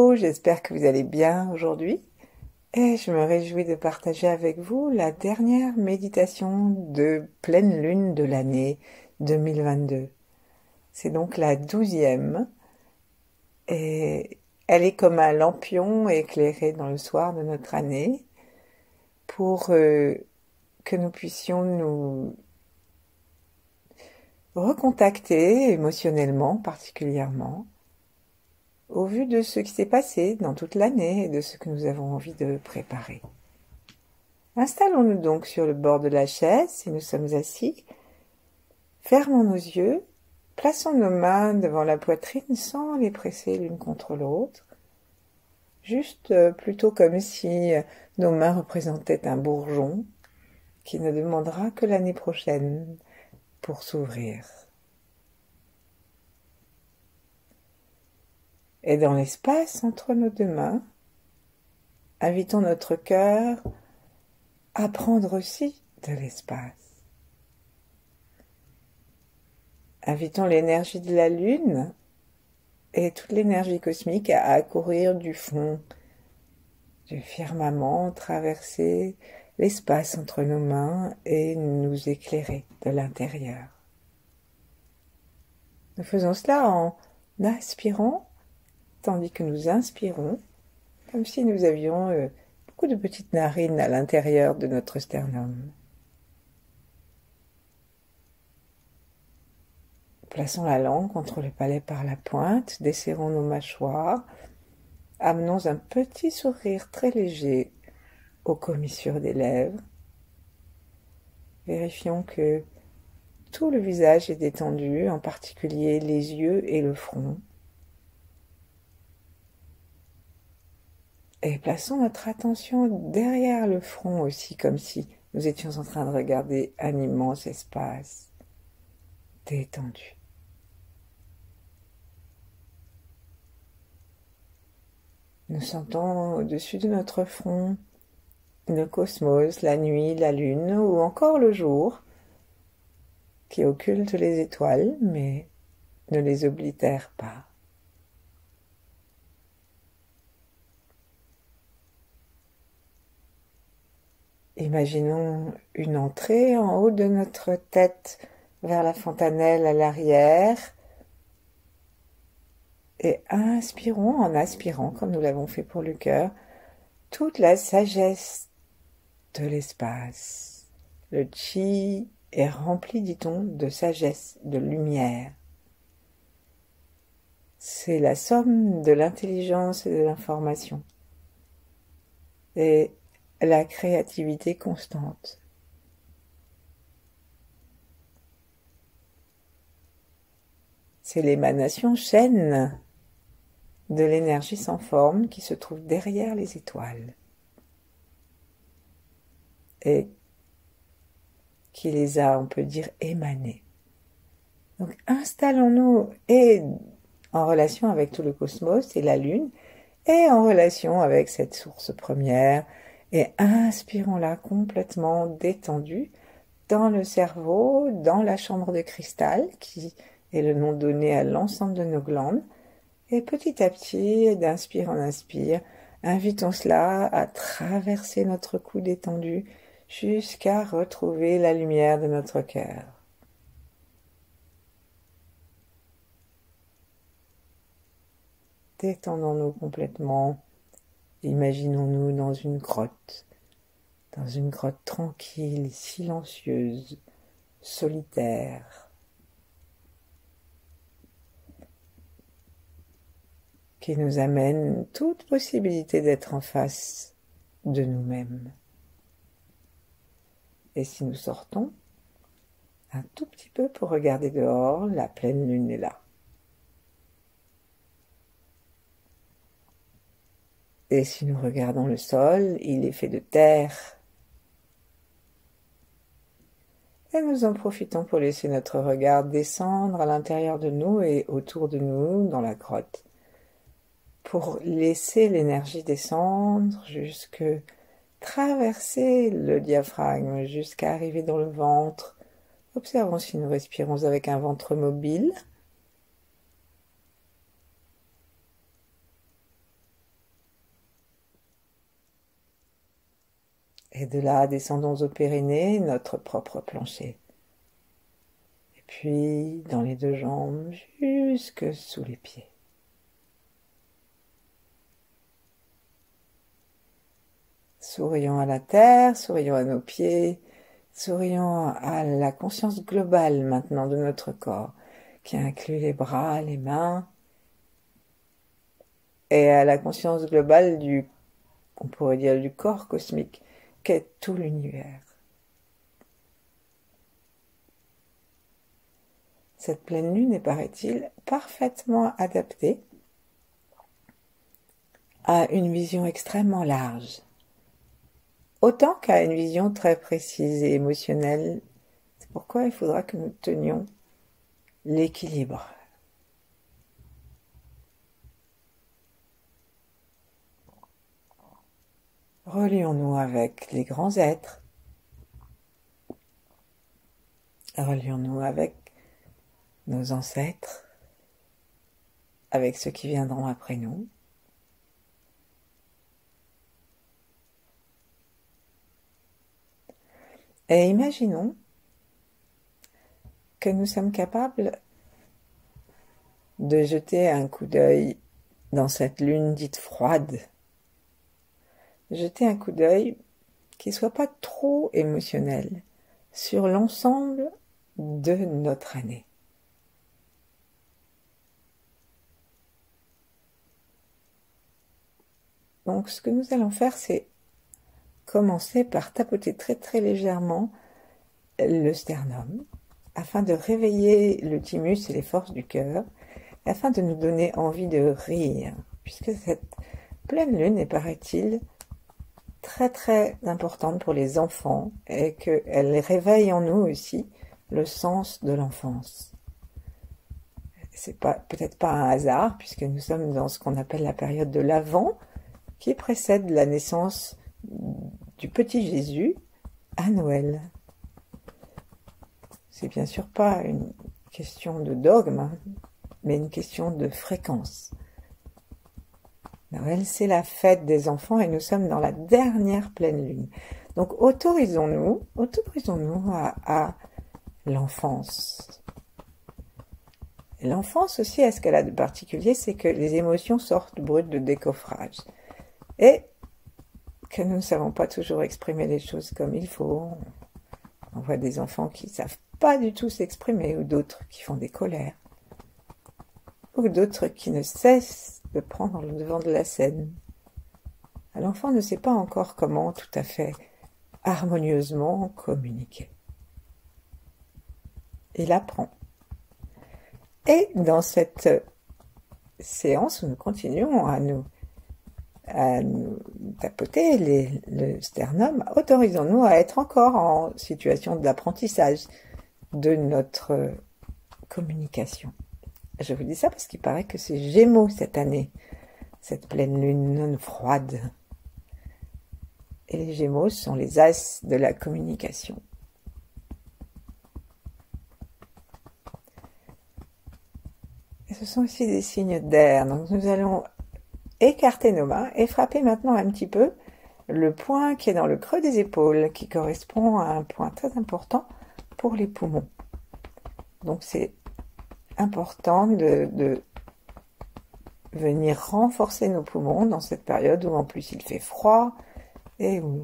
Hello, j'espère que vous allez bien aujourd'hui et je me réjouis de partager avec vous la dernière méditation de pleine lune de l'année 2022. C'est donc la 12e et elle est comme un lampion éclairé dans le soir de notre année pour que nous puissions nous recontacter émotionnellement particulièrement au vu de ce qui s'est passé dans toute l'année et de ce que nous avons envie de préparer. Installons-nous donc sur le bord de la chaise si nous sommes assis. Fermons nos yeux, plaçons nos mains devant la poitrine sans les presser l'une contre l'autre, juste plutôt comme si nos mains représentaient un bourgeon qui ne demandera que l'année prochaine pour s'ouvrir. Et dans l'espace entre nos deux mains, invitons notre cœur à prendre aussi de l'espace. Invitons l'énergie de la Lune et toute l'énergie cosmique à accourir du fond du firmament, traverser l'espace entre nos mains et nous éclairer de l'intérieur. Nous faisons cela en aspirant, tandis que nous inspirons, comme si nous avions beaucoup de petites narines à l'intérieur de notre sternum. Plaçons la langue contre le palais par la pointe, desserrons nos mâchoires, amenons un petit sourire très léger aux commissures des lèvres. Vérifions que tout le visage est détendu, en particulier les yeux et le front. Et plaçons notre attention derrière le front aussi, comme si nous étions en train de regarder un immense espace détendu. Nous sentons au-dessus de notre front le cosmos, la nuit, la lune ou encore le jour qui occulte les étoiles mais ne les oblitère pas. Imaginons une entrée en haut de notre tête vers la fontanelle à l'arrière et inspirons, en aspirant, comme nous l'avons fait pour le cœur, toute la sagesse de l'espace. Le chi est rempli, dit-on, de sagesse, de lumière. C'est la somme de l'intelligence et de l'information. Et la créativité constante. C'est l'émanation chaîne de l'énergie sans forme qui se trouve derrière les étoiles et qui les a, on peut dire, émanées. Donc installons-nous et en relation avec tout le cosmos et la Lune et en relation avec cette source première et inspirons-la complètement détendue dans le cerveau, dans la chambre de cristal qui est le nom donné à l'ensemble de nos glandes. Et petit à petit, d'inspire en inspire, invitons cela à traverser notre cou détendu jusqu'à retrouver la lumière de notre cœur. Détendons-nous complètement. Imaginons-nous dans une grotte tranquille, silencieuse, solitaire, qui nous amène toute possibilité d'être en face de nous-mêmes. Et si nous sortons un tout petit peu pour regarder dehors, la pleine lune est là. Et si nous regardons le sol, il est fait de terre. Et nous en profitons pour laisser notre regard descendre à l'intérieur de nous et autour de nous dans la grotte. Pour laisser l'énergie descendre jusque traverser le diaphragme jusqu'à arriver dans le ventre. Observons si nous respirons avec un ventre mobile. Et de là, descendons au périnée, notre propre plancher. Et puis, dans les deux jambes, jusque sous les pieds. Sourions à la terre, sourions à nos pieds, sourions à la conscience globale maintenant de notre corps, qui inclut les bras, les mains, et à la conscience globale on pourrait dire du corps cosmique, qu'est tout l'univers. Cette pleine lune est, paraît-il, parfaitement adaptée à une vision extrêmement large, autant qu'à une vision très précise et émotionnelle. C'est pourquoi il faudra que nous tenions l'équilibre. Relions-nous avec les grands êtres. Relions-nous avec nos ancêtres, avec ceux qui viendront après nous. Et imaginons que nous sommes capables de jeter un coup d'œil dans cette lune dite froide. Jeter un coup d'œil qui ne soit pas trop émotionnel sur l'ensemble de notre année. Donc ce que nous allons faire, c'est commencer par tapoter très très légèrement le sternum, afin de réveiller le thymus et les forces du cœur, afin de nous donner envie de rire, puisque cette pleine lune est, paraît-il, très très importante pour les enfants et qu'elle réveille en nous aussi le sens de l'enfance. C'est peut-être pas un hasard, puisque nous sommes dans ce qu'on appelle la période de l'Avent, qui précède la naissance du petit Jésus à Noël. C'est bien sûr pas une question de dogme, mais une question de fréquence. Noël, c'est la fête des enfants et nous sommes dans la dernière pleine lune. Donc autorisons-nous à l'enfance. Et l'enfance aussi, à ce qu'elle a de particulier, c'est que les émotions sortent brutes de décoffrage. Et que nous ne savons pas toujours exprimer les choses comme il faut. On voit des enfants qui ne savent pas du tout s'exprimer, ou d'autres qui font des colères, ou d'autres qui ne cessent de prendre le devant de la scène. L'enfant ne sait pas encore comment tout à fait harmonieusement communiquer. Il apprend. Et dans cette séance où nous continuons à nous tapoter le sternum, autorisons-nous à être encore en situation d'apprentissage de notre communication. Je vous dis ça parce qu'il paraît que c'est Gémeaux cette année, cette pleine lune froide. Et les Gémeaux sont les as de la communication. Et ce sont aussi des signes d'air. Donc nous allons écarter nos mains et frapper maintenant un petit peu le point qui est dans le creux des épaules, qui correspond à un point très important pour les poumons. Donc c'est important de venir renforcer nos poumons dans cette période où en plus il fait froid et où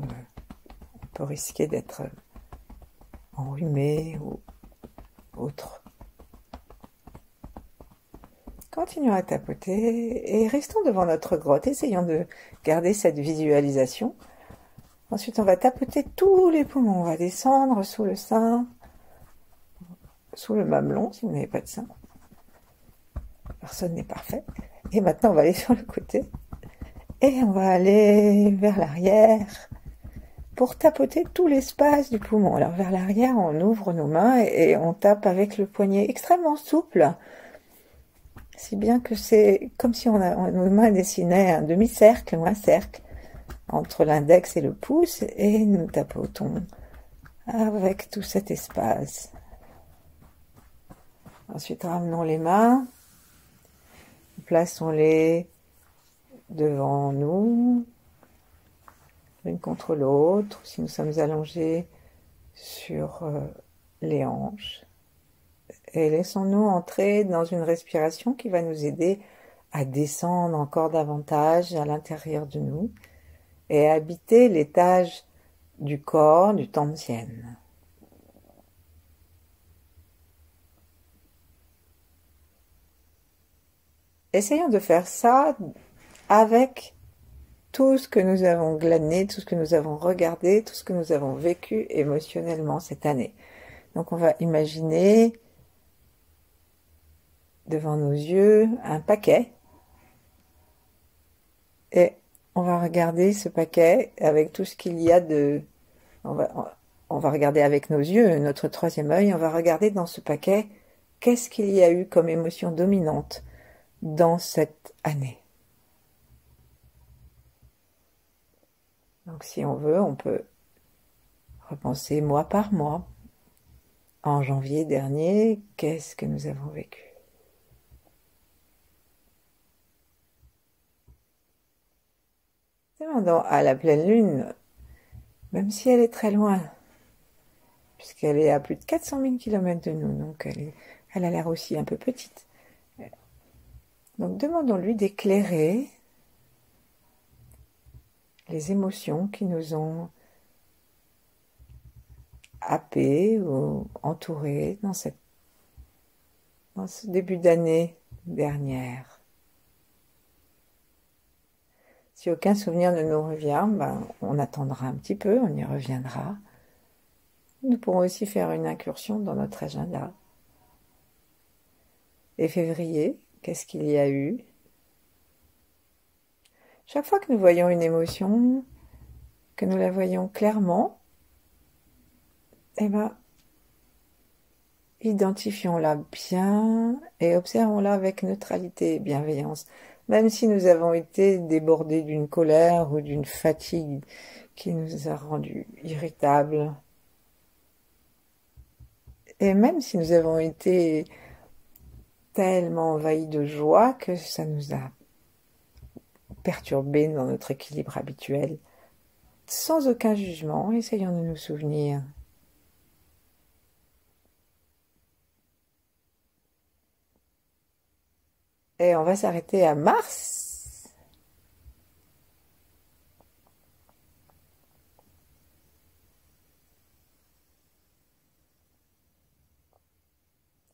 on peut risquer d'être enrhumé ou autre. Continuons à tapoter et restons devant notre grotte. Essayons de garder cette visualisation. Ensuite, on va tapoter tous les poumons. On va descendre sous le sein, sous le mamelon, si vous n'avez pas de sein. Personne n'est parfait. Et maintenant, on va aller sur le côté. Et on va aller vers l'arrière pour tapoter tout l'espace du poumon. Alors, vers l'arrière, on ouvre nos mains et on tape avec le poignet extrêmement souple. Si bien que c'est comme si nos mains dessinaient un demi-cercle ou un cercle entre l'index et le pouce, et nous tapotons avec tout cet espace. Ensuite, ramenons les mains, plaçons-les devant nous, l'une contre l'autre, si nous sommes allongés sur les hanches. Et laissons-nous entrer dans une respiration qui va nous aider à descendre encore davantage à l'intérieur de nous et à habiter l'étage du corps du Tantian. Essayons de faire ça avec tout ce que nous avons glané, tout ce que nous avons regardé, tout ce que nous avons vécu émotionnellement cette année. Donc on va imaginer devant nos yeux un paquet et on va regarder ce paquet avec tout ce qu'il y a de... On va regarder avec nos yeux, notre troisième œil, on va regarder dans ce paquet qu'est-ce qu'il y a eu comme émotion dominante dans cette année. Donc si on veut, on peut repenser mois par mois. En janvier dernier, qu'est-ce que nous avons vécu? Demandons à la pleine lune, même si elle est très loin, puisqu'elle est à plus de 400 000 km de nous, donc elle a l'air aussi un peu petite. Donc demandons-lui d'éclairer les émotions qui nous ont happés ou entourés dans ce début d'année dernière. Si aucun souvenir ne nous revient, on attendra un petit peu, on y reviendra. Nous pourrons aussi faire une incursion dans notre agenda. Et février, qu'est-ce qu'il y a eu? Chaque fois que nous voyons une émotion, que nous la voyons clairement, identifions-la bien et observons-la avec neutralité et bienveillance. Même si nous avons été débordés d'une colère ou d'une fatigue qui nous a rendus irritables, et même si nous avons été tellement envahis de joie que ça nous a perturbés dans notre équilibre habituel, sans aucun jugement, essayons de nous souvenir et on va s'arrêter à mars.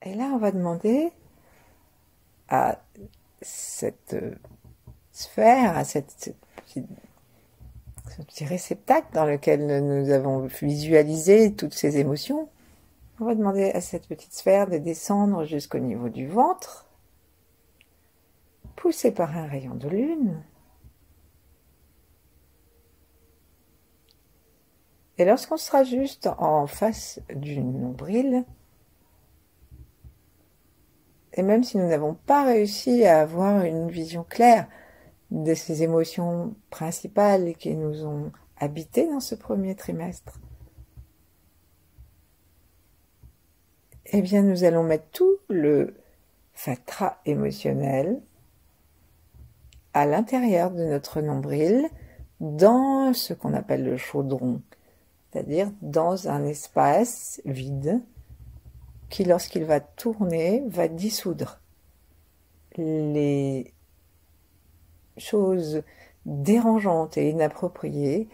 Et là, on va demander à cette sphère, à ce petit réceptacle dans lequel nous avons visualisé toutes ces émotions, on va demander à cette petite sphère de descendre jusqu'au niveau du ventre, poussé par un rayon de lune. Et lorsqu'on sera juste en face du nombril, et même si nous n'avons pas réussi à avoir une vision claire de ces émotions principales qui nous ont habités dans ce premier trimestre, eh bien nous allons mettre tout le fatras émotionnel à l'intérieur de notre nombril, dans ce qu'on appelle le chaudron, c'est-à-dire dans un espace vide qui, lorsqu'il va tourner, va dissoudre les choses dérangeantes et inappropriées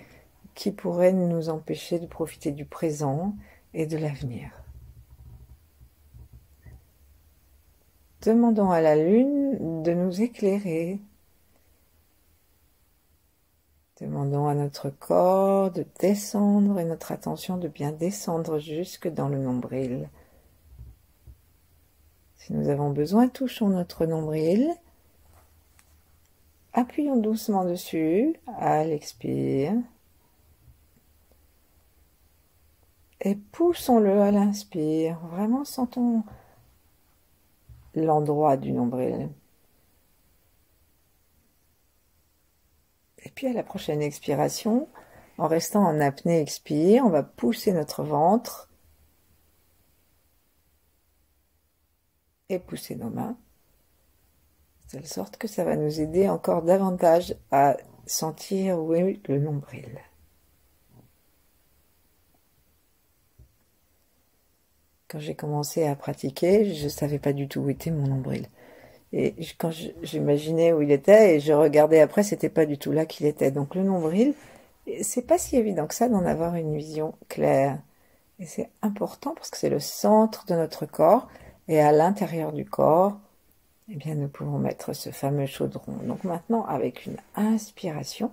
qui pourraient nous empêcher de profiter du présent et de l'avenir. Demandons à la lune de nous éclairer. Demandons à notre corps de descendre et notre attention de bien descendre jusque dans le nombril. Si nous avons besoin, touchons notre nombril. Appuyons doucement dessus à l'expire. Et poussons-le à l'inspire. Vraiment sentons l'endroit du nombril. Et puis à la prochaine expiration, en restant en apnée expire, on va pousser notre ventre et pousser nos mains, de telle sorte que ça va nous aider encore davantage à sentir où est le nombril. Quand j'ai commencé à pratiquer, je savais pas du tout où était mon nombril. Et quand j'imaginais où il était et je regardais après, c'était pas du tout là qu'il était. Donc le nombril, c'est pas si évident que ça d'en avoir une vision claire. Et c'est important parce que c'est le centre de notre corps. Et à l'intérieur du corps, eh bien, nous pouvons mettre ce fameux chaudron. Donc maintenant, avec une inspiration,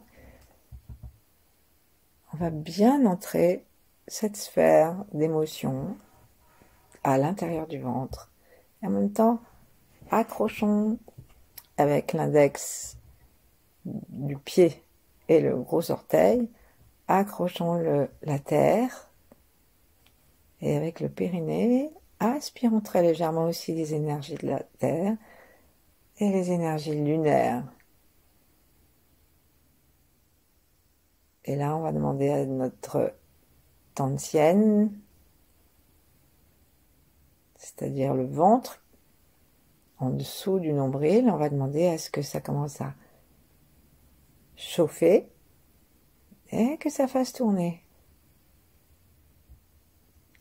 on va bien entrer cette sphère d'émotion à l'intérieur du ventre. Et en même temps, accrochons avec l'index du pied et le gros orteil, accrochons la terre et avec le périnée, aspirons très légèrement aussi les énergies de la terre et les énergies lunaires. Et là, on va demander à notre tantienne, c'est-à-dire le ventre, en dessous du nombril, on va demander à ce que ça commence à chauffer et que ça fasse tourner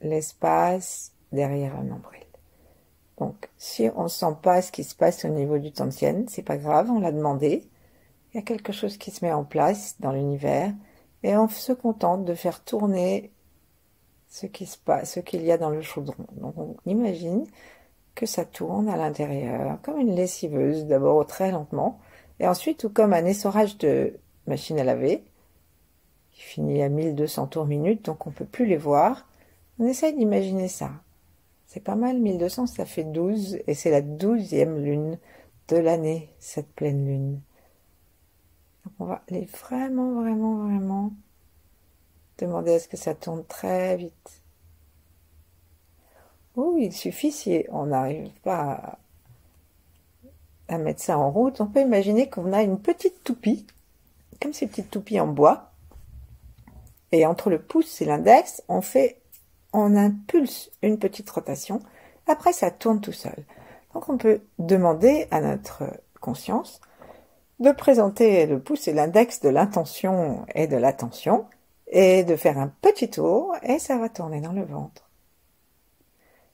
l'espace derrière le nombril. Donc, si on ne sent pas ce qui se passe au niveau du tantienne, c'est pas grave, on l'a demandé. Il y a quelque chose qui se met en place dans l'univers et on se contente de faire tourner ce qui se passe, ce qu'il y a dans le chaudron. Donc, on imagine que ça tourne à l'intérieur, comme une lessiveuse, d'abord très lentement, et ensuite, ou comme un essorage de machine à laver, qui finit à 1200 tours minute, donc on ne peut plus les voir. On essaye d'imaginer ça. C'est pas mal, 1200, ça fait 12, et c'est la 12e lune de l'année, cette pleine lune. Donc on va aller vraiment, vraiment, vraiment demander à ce que ça tourne très vite. Ou il suffit, si on n'arrive pas à mettre ça en route, on peut imaginer qu'on a une petite toupie, comme ces petites toupies en bois, et entre le pouce et l'index, on impulse une petite rotation, après ça tourne tout seul. Donc on peut demander à notre conscience de présenter le pouce et l'index de l'intention et de l'attention, et de faire un petit tour, et ça va tourner dans le ventre.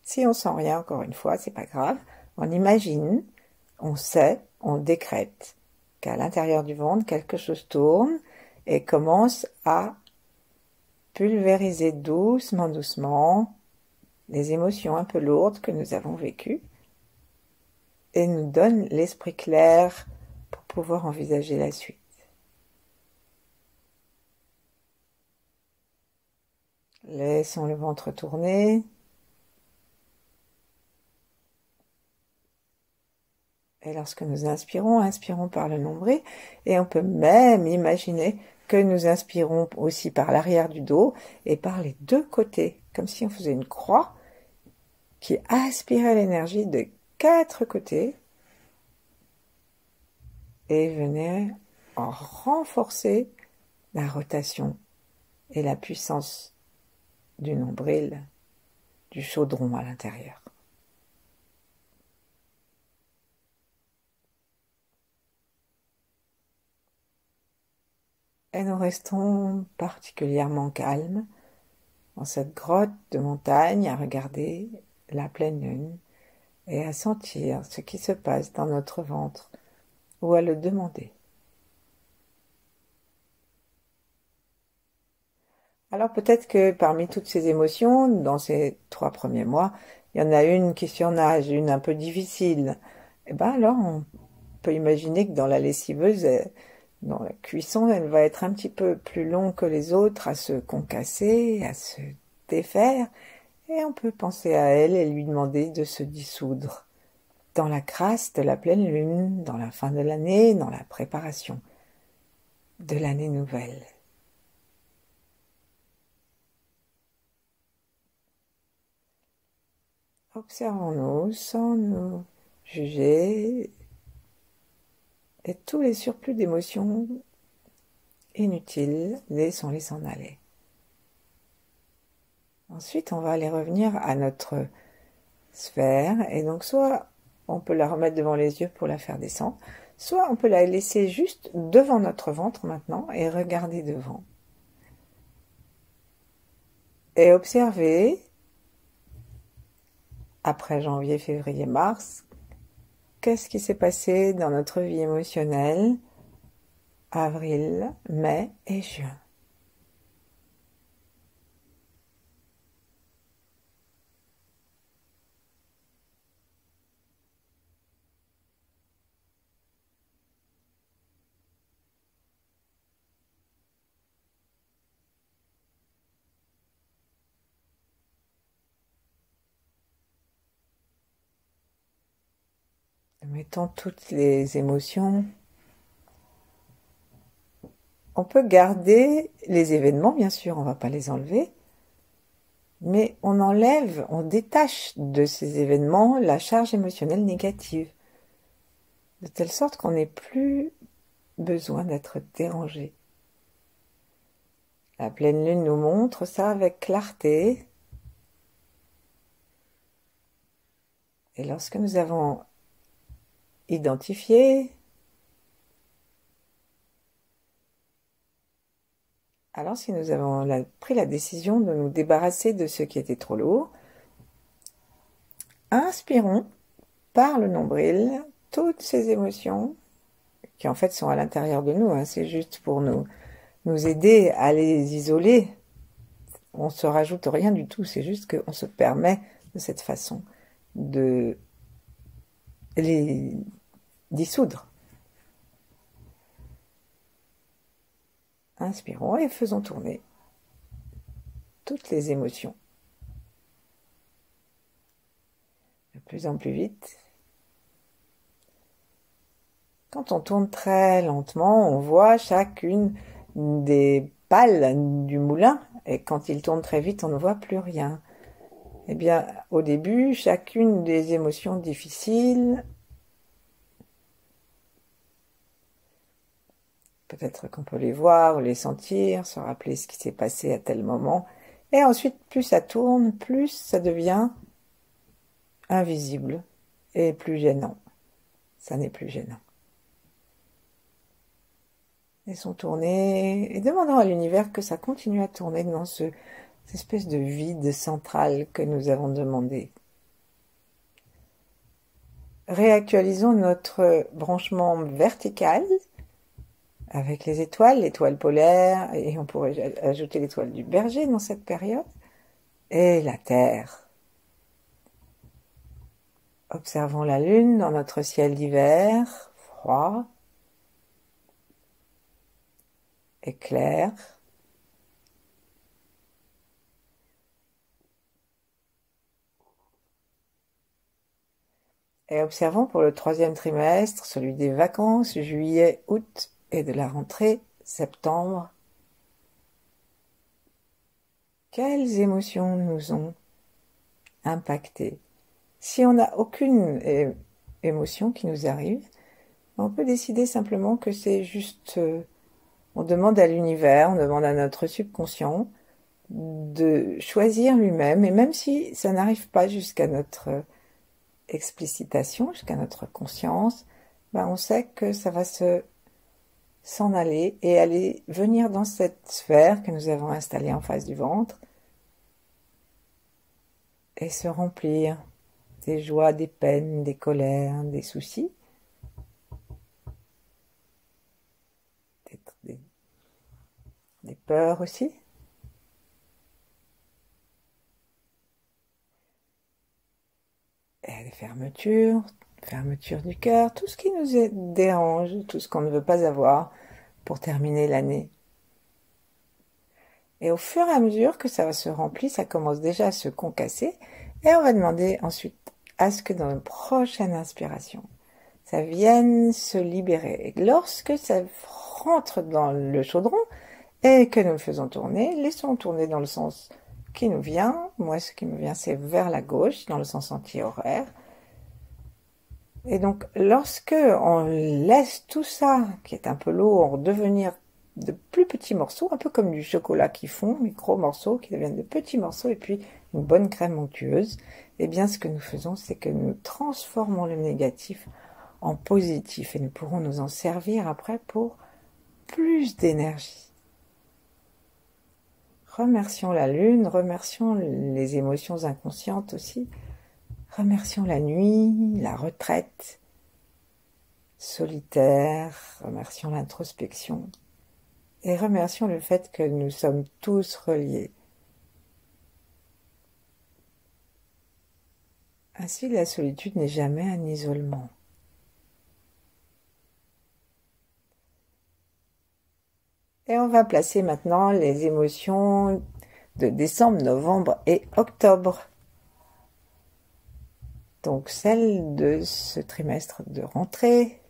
Si on sent rien, encore une fois, c'est pas grave, on imagine, on sait, on décrète qu'à l'intérieur du ventre, quelque chose tourne et commence à pulvériser doucement, doucement les émotions un peu lourdes que nous avons vécues et nous donne l'esprit clair pour pouvoir envisager la suite. Laissons le ventre tourner. Et lorsque nous inspirons, inspirons par le nombril, et on peut même imaginer que nous inspirons aussi par l'arrière du dos et par les deux côtés, comme si on faisait une croix qui aspirait l'énergie de 4 côtés et venait en renforcer la rotation et la puissance du nombril, du chaudron à l'intérieur. Et nous restons particulièrement calmes dans cette grotte de montagne à regarder la pleine lune et à sentir ce qui se passe dans notre ventre ou à le demander. Alors peut-être que parmi toutes ces émotions, dans ces 3 premiers mois, il y en a une qui surnage, une un peu difficile. Et ben alors on peut imaginer que dans la lessiveuse, dans la cuisson, elle va être un petit peu plus longue que les autres à se concasser, à se défaire, et on peut penser à elle et lui demander de se dissoudre dans la grâce de la pleine lune, dans la fin de l'année, dans la préparation de l'année nouvelle. Observons-nous sans nous juger et tous les surplus d'émotions inutiles, laissons-les s'en aller. Ensuite, on va aller revenir à notre sphère et donc soit on peut la remettre devant les yeux pour la faire descendre, soit on peut la laisser juste devant notre ventre maintenant et regarder devant. Et observer après janvier, février, mars, qu'est-ce qui s'est passé dans notre vie émotionnelle, avril, mai et juin. Mettons toutes les émotions. On peut garder les événements, bien sûr, on ne va pas les enlever, mais on enlève, on détache de ces événements la charge émotionnelle négative, de telle sorte qu'on n'ait plus besoin d'être dérangé. La pleine lune nous montre ça avec clarté. Et lorsque nous avons identifié, alors si nous avons pris la décision de nous débarrasser de ce qui était trop lourd, inspirons par le nombril toutes ces émotions qui en fait sont à l'intérieur de nous, hein, c'est juste pour nous aider à les isoler. On ne se rajoute rien du tout, c'est juste qu'on se permet de cette façon de les dissoudre. Inspirons et faisons tourner toutes les émotions de plus en plus vite. Quand on tourne très lentement, on voit chacune des pales du moulin, et quand il tourne très vite, on ne voit plus rien. Eh bien, au début, chacune des émotions difficiles, peut-être qu'on peut les voir ou les sentir, se rappeler ce qui s'est passé à tel moment, et ensuite, plus ça tourne, plus ça devient invisible et plus gênant. Ça n'est plus gênant. Laissons tourner et demandons à l'univers que ça continue à tourner dans cette espèce de vide central que nous avons demandé. Réactualisons notre branchement vertical avec les étoiles, l'étoile polaire, et on pourrait ajouter l'étoile du Berger dans cette période, et la Terre. Observons la Lune dans notre ciel d'hiver, froid et clair. Et observons pour le 3e trimestre, celui des vacances, juillet, août, et de la rentrée, septembre. Quelles émotions nous ont impactés? Si on n'a aucune émotion qui nous arrive, on peut décider simplement que c'est juste... on demande à l'univers, on demande à notre subconscient de choisir lui-même, et même si ça n'arrive pas jusqu'à notre explicitation, jusqu'à notre conscience, ben on sait que ça va s'en aller et aller venir dans cette sphère que nous avons installée en face du ventre et se remplir des joies, des peines, des colères, des soucis, des peurs aussi. Et des fermetures du cœur, tout ce qui nous dérange, tout ce qu'on ne veut pas avoir pour terminer l'année. Et au fur et à mesure que ça se remplit, ça commence déjà à se concasser, et on va demander ensuite à ce que dans une prochaine inspiration, ça vienne se libérer. Et lorsque ça rentre dans le chaudron et que nous le faisons tourner, laissons tourner dans le sens qui nous vient. Moi, ce qui me vient, c'est vers la gauche, dans le sens anti-horaire. Et donc, lorsque on laisse tout ça, qui est un peu lourd, devenir de plus petits morceaux, un peu comme du chocolat qui fond, micro-morceaux qui deviennent de petits morceaux, et puis une bonne crème onctueuse, eh bien, ce que nous faisons, c'est que nous transformons le négatif en positif, et nous pourrons nous en servir après pour plus d'énergie. Remercions la Lune, remercions les émotions inconscientes aussi, Remercions la nuit, la retraite solitaire, remercions l'introspection et remercions le fait que nous sommes tous reliés. Ainsi, la solitude n'est jamais un isolement. Et on va placer maintenant les émotions de décembre, novembre et octobre. Donc celles de ce trimestre de rentrée.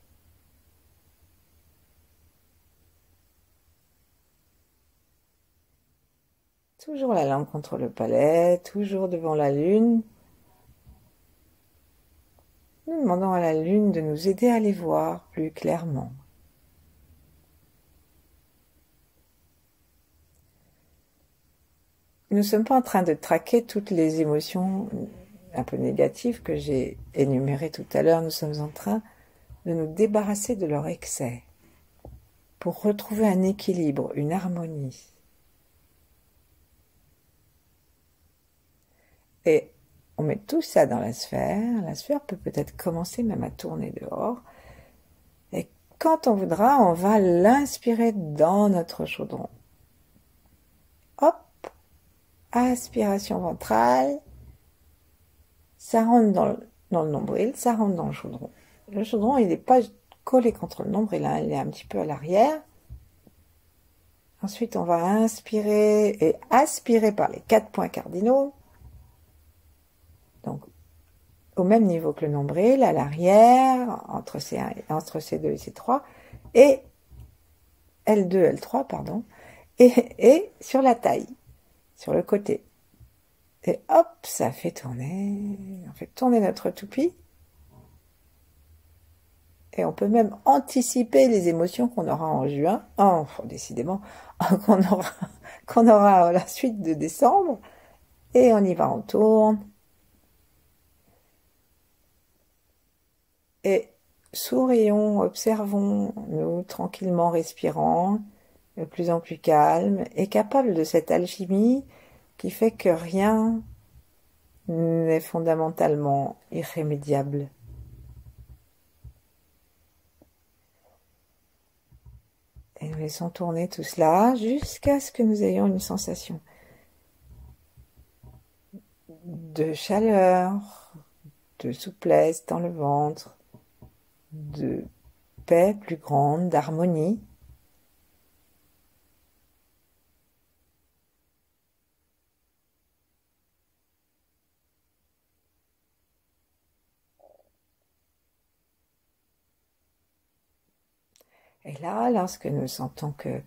Toujours la langue contre le palais, toujours devant la lune. Nous demandons à la lune de nous aider à les voir plus clairement. Nous ne sommes pas en train de traquer toutes les émotions un peu négatives que j'ai énumérées tout à l'heure. Nous sommes en train de nous débarrasser de leur excès pour retrouver un équilibre, une harmonie. Et on met tout ça dans la sphère. La sphère peut peut-être commencer même à tourner dehors. Et quand on voudra, on va l'inspirer dans notre chaudron. Hop, aspiration ventrale. Ça rentre dans le nombril, ça rentre dans le chaudron. Le chaudron, il n'est pas collé contre le nombril, hein, il est un petit peu à l'arrière. Ensuite, on va inspirer et aspirer par les 4 points cardinaux. Donc, au même niveau que le nombril, à l'arrière, entre C1 et entre C2 et C3, et L2, L3, pardon, et sur la taille, sur le côté. Et hop, ça fait tourner, on fait tourner notre toupie. Et on peut même anticiper les émotions qu'on aura en juin, décidément, qu'on aura à la suite de décembre. Et on y va, on tourne. Et sourions, observons, nous tranquillement respirant, de plus en plus calme, et capable de cette alchimie qui fait que rien n'est fondamentalement irrémédiable. Et nous laissons tourner tout cela jusqu'à ce que nous ayons une sensation de chaleur, de souplesse dans le ventre, de paix plus grande, d'harmonie. Et là, lorsque nous sentons que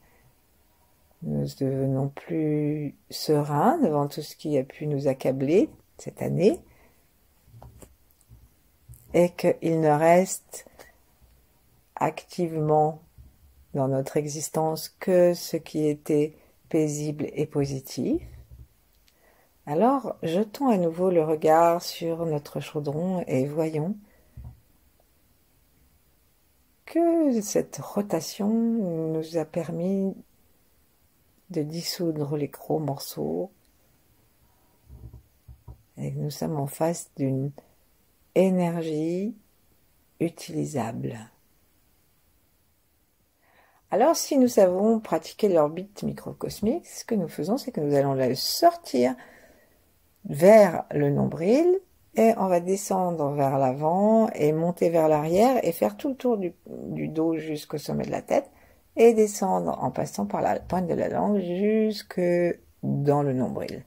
nous devenons plus sereins devant tout ce qui a pu nous accabler cette année, et qu'il ne reste activement dans notre existence que ce qui était paisible et positif, alors jetons à nouveau le regard sur notre chaudron et voyons que cette rotation nous a permis de dissoudre les gros morceaux et que nous sommes en face d'une énergie utilisable. Alors, si nous savons pratiquer l'orbite microcosmique, ce que nous faisons, c'est que nous allons la sortir vers le nombril et on va descendre vers l'avant et monter vers l'arrière et faire tout le tour du dos jusqu'au sommet de la tête et descendre en passant par la pointe de la langue jusque dans le nombril.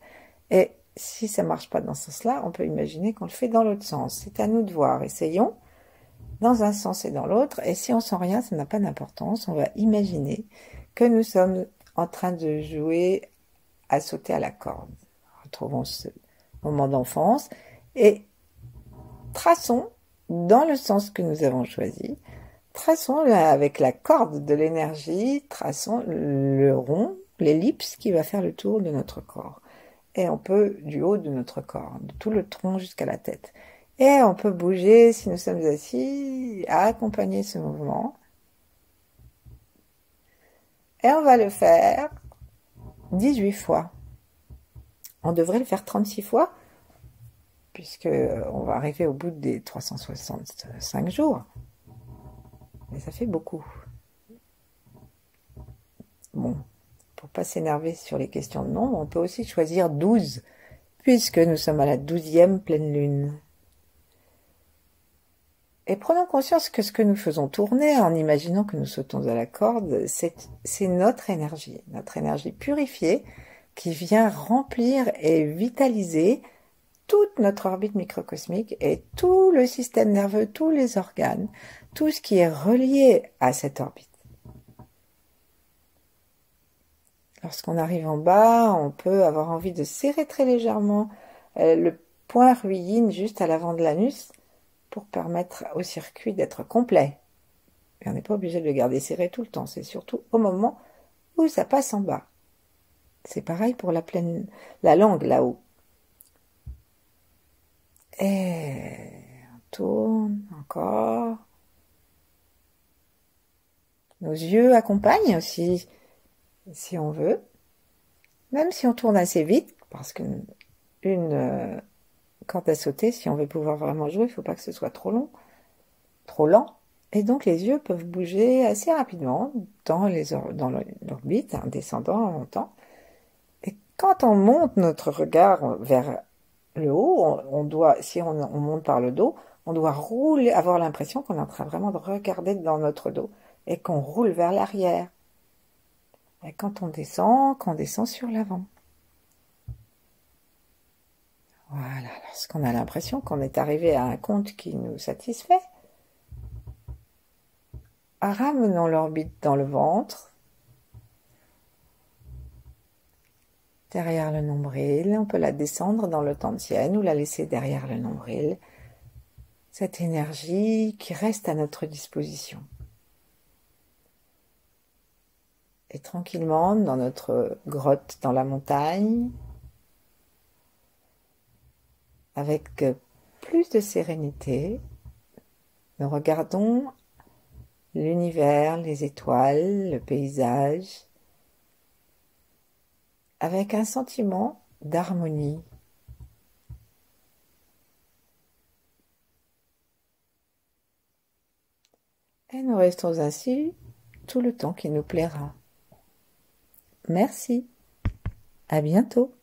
Et si ça marche pas dans ce sens-là, on peut imaginer qu'on le fait dans l'autre sens. C'est à nous de voir. Essayons dans un sens et dans l'autre. Et si on sent rien, ça n'a pas d'importance. On va imaginer que nous sommes en train de jouer à sauter à la corde. Retrouvons ce moment d'enfance et traçons dans le sens que nous avons choisi. Traçons avec la corde de l'énergie, traçons le rond, l'ellipse qui va faire le tour de notre corps. Et on peut, du haut de notre corps, de tout le tronc jusqu'à la tête. Et on peut bouger, si nous sommes assis, à accompagner ce mouvement. Et on va le faire 18 fois. On devrait le faire 36 fois. puisque on va arriver au bout des 365 jours. Mais ça fait beaucoup. Bon, pour pas s'énerver sur les questions de nombre, on peut aussi choisir 12, puisque nous sommes à la 12e pleine lune. Et prenons conscience que ce que nous faisons tourner en imaginant que nous sautons à la corde, c'est notre énergie purifiée qui vient remplir et vitaliser toute notre orbite microcosmique et tout le système nerveux, tous les organes, tout ce qui est relié à cette orbite. Lorsqu'on arrive en bas, on peut avoir envie de serrer très légèrement le point ruine juste à l'avant de l'anus pour permettre au circuit d'être complet. Et on n'est pas obligé de le garder serré tout le temps, c'est surtout au moment où ça passe en bas. C'est pareil pour la langue là-haut. Et on tourne encore. Nos yeux accompagnent aussi, si on veut. Même si on tourne assez vite, parce qu'une corde à sauter, si on veut pouvoir vraiment jouer, il ne faut pas que ce soit trop long, trop lent. Et donc les yeux peuvent bouger assez rapidement dans l'orbite, en descendant en montant. Et quand on monte notre regard vers le haut, si on monte par le dos, on doit rouler, avoir l'impression qu'on est en train vraiment de regarder dans notre dos et qu'on roule vers l'arrière. Et quand on descend sur l'avant. Voilà, lorsqu'on a l'impression qu'on est arrivé à un compte qui nous satisfait, ramenons l'orbite dans le ventre, derrière le nombril, on peut la descendre dans le tantien ou la laisser derrière le nombril, cette énergie qui reste à notre disposition. Et tranquillement, dans notre grotte dans la montagne, avec plus de sérénité, nous regardons l'univers, les étoiles, le paysage, avec un sentiment d'harmonie. Et nous restons ainsi tout le temps qui nous plaira. Merci. À bientôt.